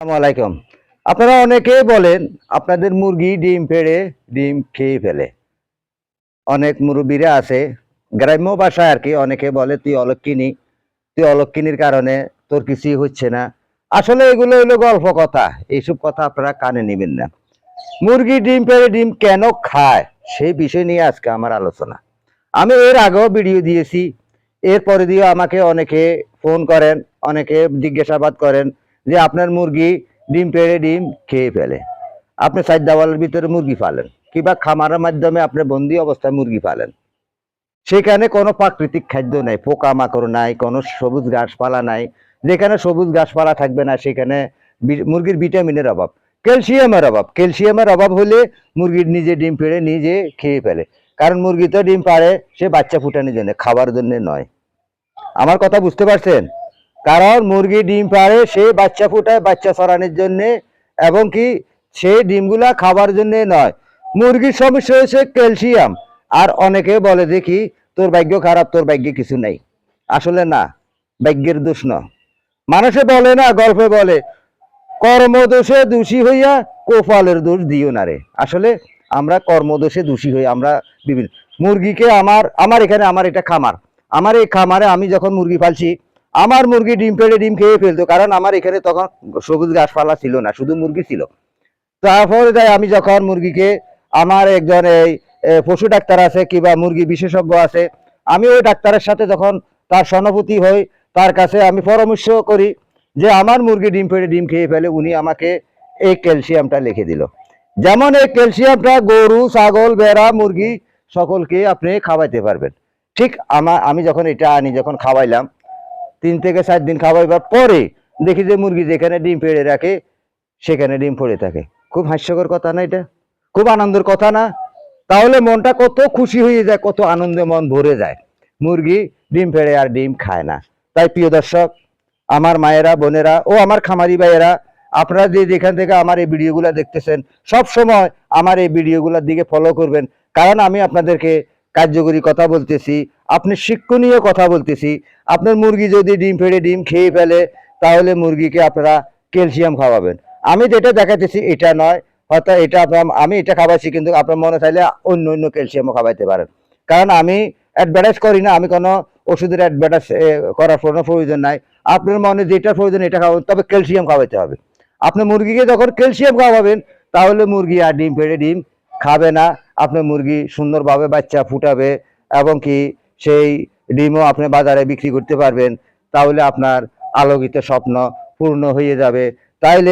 আসসালামু আলাইকুম। আপনারা অনেকেই বলেন আপনাদের মুরগি ডিম পেড়ে ডিম খেয়ে ফেলে। অনেক মুরব্বীরা আছে গ্রাম্য ভাষায় আরকি অনেকে বলে তুই অলক্ষিনীর কারণে তোর কিছুই হচ্ছে না। আসলে এগুলো হলো গল্প কথা। এইসব কথা আপনারা কানে নিবেন না। মুরগি ডিম পেড়ে ডিম কেন খায় সেই বিষয় নিয়ে আজকে আমার আলোচনা। আমি এর আগেও ভিডিও দিয়েছি। এরপরে দিয়ে আমাকে অনেকে ফোন করেন, অনেকে জিজ্ঞাসাবাদ করেন যে আপনার মুরগি ডিম পেড়ে ডিম খেয়ে ফেলে। আপনি চার দেওয়ালের ভিতরে মুরগি পালেন কিংবা খামারের মাধ্যমে আপনি বন্দি অবস্থায় মুরগি পালেন। সেখানে কোনো প্রাকৃতিক খাদ্য নাই, পোকামাকড় নাই, কোনো সবুজ গাছপালা নাই। যেখানে সবুজ গাছপালা থাকবে না সেখানে মুরগির ভিটামিনের অভাব, ক্যালসিয়ামের অভাব হলে মুরগির নিজে ডিম পেড়ে নিজে খেয়ে ফেলে। কারণ মুরগি তো ডিম পাড়ে সে বাচ্চা ফুটানোর জন্য, খাবার জন্য নয়। আমার কথা বুঝতে পারছেন? কারণ মুরগি ডিম পাড়ে সে বাচ্চা ফুটায় বাচ্চা ছড়ানোর জন্য, এবং কি সেই ডিমগুলা খাবার জন্য নয়। মুরগির সমস্যা হয়েছে ক্যালসিয়াম। আর অনেকে বলে যে কি তোর ভাগ্য খারাপ, তোর ভাগ্যে কিছু নেই। আসলে না, ভাগ্যের দোষ না। মানুষে বলে না, গল্পে বলে কর্মদোষে দোষী হইয়া কপালের দোষ দিও না রে। আসলে আমরা কর্মদোষে দোষী হই। আমরা বিভিন্ন মুরগিকে আমার আমার এখানে আমার এটা খামার। আমার এই খামারে আমি যখন মুরগি পালছি, আমার মুরগি ডিম পেড়ে ডিম খেয়ে ফেলতো। কারণ আমার এখানে তখন সবুজ গাছপালা ছিল না, শুধু মুরগি ছিল। তারপরে যাই আমি যখন মুরগিকে, আমার একজন এই পশু ডাক্তার আছে কিংবা মুরগি বিশেষজ্ঞ আছে, আমি ওই ডাক্তারের সাথে যখন তার সহানুভূতি হই, তার কাছে আমি পরামর্শ করি যে আমার মুরগি ডিম পেড়ে ডিম খেয়ে ফেলে, উনি আমাকে এই ক্যালসিয়ামটা লিখে দিল। যেমন এই ক্যালসিয়ামটা গরু ছাগল ভেড়া মুরগি সকলকে আপনি খাওয়াইতে পারবেন। ঠিক আমি যখন এটা আনি, যখন খাওয়াইলাম 3 থেকে 4 দিন খাওয়াইবার পরে দেখি যে মুরগি যেখানে ডিম পেড়ে রাখে সেখানে ডিম পড়ে থাকে। খুব হাস্যকর কথা না এটা? খুব আনন্দের কথা না? তাহলে মনটা কত খুশি হয়ে যায়, কত আনন্দে মন ভরে যায়। মুরগি ডিম পেড়ে আর ডিম খায় না। তাই প্রিয় দর্শক, আমার মায়েরা বোনেরা ও আমার খামারি ভাইয়েরা, আপনারা যে যেখান থেকে আমার এই ভিডিওগুলো দেখতেছেন, সব সময় আমার এই ভিডিওগুলোর দিকে ফলো করবেন। কারণ আমি আপনাদেরকে কার্যকরী কথা বলতেছি, আপনি শিক্ষণীয় কথা বলতেছি। আপনার মুরগি যদি ডিম পেড়ে ডিম খেয়ে ফেলে, তাহলে মুরগিকে আপনারা ক্যালসিয়াম খাওয়াবেন। আমি যেটা দেখাতেছি এটা নয়, হয়তো এটা আপনার আমি এটা খাওয়াইছি, কিন্তু আপনার মনে চাইলে অন্য অন্য ক্যালসিয়ামও খাওয়াইতে পারেন। কারণ আমি অ্যাডভার্টাইজ করি না, আমি কোনো ওষুধের অ্যাডভার্টাইজ করার কোনো প্রয়োজন নাই। আপনার মনে যেটা প্রয়োজন এটা খাওয়াবেন, তবে ক্যালসিয়াম খাওয়াইতে হবে। আপনি মুরগিকে যখন ক্যালসিয়াম খাওয়াবেন, তাহলে মুরগি আর ডিম পেড়ে ডিম খাবে না। আপনার মুরগি সুন্দরভাবে বাচ্চা ফুটাবে, এবং কি সেই ডিমও আপনি বাজারে বিক্রি করতে পারবেন। তাহলে আপনার আলোকিত স্বপ্ন পূর্ণ হয়ে যাবে। তাইলে